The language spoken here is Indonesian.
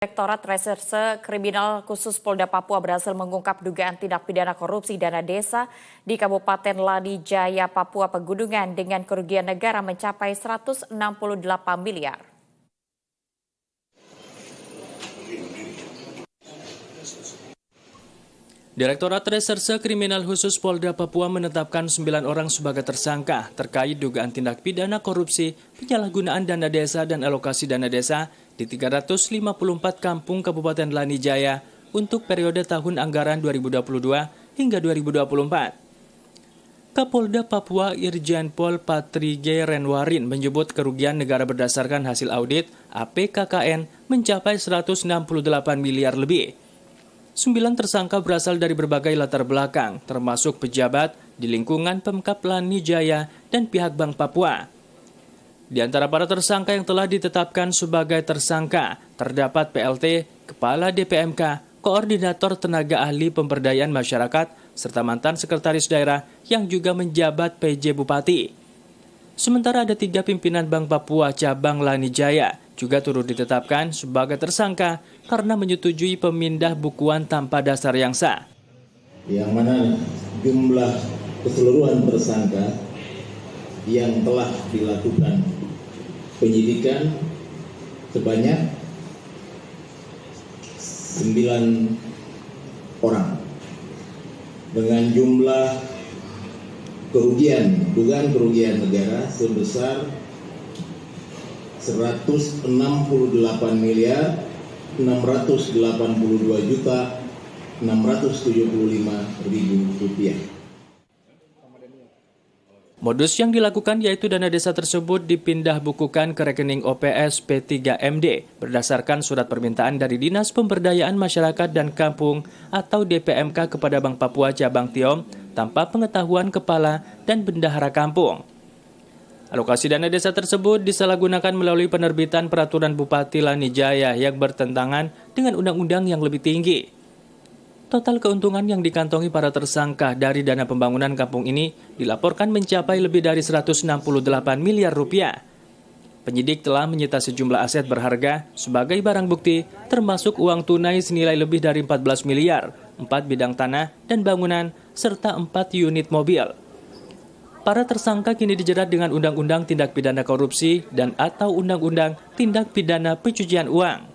Direktorat Reserse Kriminal Khusus Polda Papua berhasil mengungkap dugaan tindak pidana korupsi dana desa di Kabupaten Lani Jaya, Papua Pegunungan dengan kerugian negara mencapai 168 miliar. Direktorat Reserse Kriminal Khusus Polda Papua menetapkan 9 orang sebagai tersangka terkait dugaan tindak pidana korupsi, penyalahgunaan dana desa dan alokasi dana desa di 354 kampung Kabupaten Lani Jaya untuk periode tahun anggaran 2022 hingga 2024. Kapolda Papua Irjen Pol Patri G. Renwarin menyebut kerugian negara berdasarkan hasil audit APKKN mencapai 168 miliar lebih. 9 tersangka berasal dari berbagai latar belakang, termasuk pejabat di lingkungan Pemkab Lani Jaya dan pihak Bank Papua. Di antara para tersangka yang telah ditetapkan sebagai tersangka, terdapat PLT, Kepala DPMK, Koordinator Tenaga Ahli Pemberdayaan Masyarakat, serta mantan Sekretaris Daerah yang juga menjabat PJ Bupati. Sementara ada 3 pimpinan Bank Papua Cabang Lani Jaya juga turut ditetapkan sebagai tersangka karena menyetujui pemindah bukuan tanpa dasar yang sah. Yang mana jumlah keseluruhan tersangka yang telah dilakukan penyidikan sebanyak 9 orang dengan jumlah dugaan kerugian negara sebesar 168 miliar 682 juta 675 ribu rupiah. Modus yang dilakukan yaitu dana desa tersebut dipindah bukukan ke rekening OPS P3MD berdasarkan surat permintaan dari Dinas Pemberdayaan Masyarakat dan Kampung atau DPMK kepada Bank Papua Cabang Tiom tanpa pengetahuan kepala dan bendahara kampung. Alokasi dana desa tersebut disalahgunakan melalui penerbitan peraturan Bupati Lani Jaya yang bertentangan dengan undang-undang yang lebih tinggi. Total keuntungan yang dikantongi para tersangka dari dana pembangunan kampung ini dilaporkan mencapai lebih dari 168 miliar rupiah. Penyidik telah menyita sejumlah aset berharga sebagai barang bukti, termasuk uang tunai senilai lebih dari 14 miliar, 4 bidang tanah dan bangunan, serta 4 unit mobil. Para tersangka kini dijerat dengan Undang-Undang Tindak Pidana Korupsi dan atau Undang-Undang Tindak Pidana Pencucian Uang.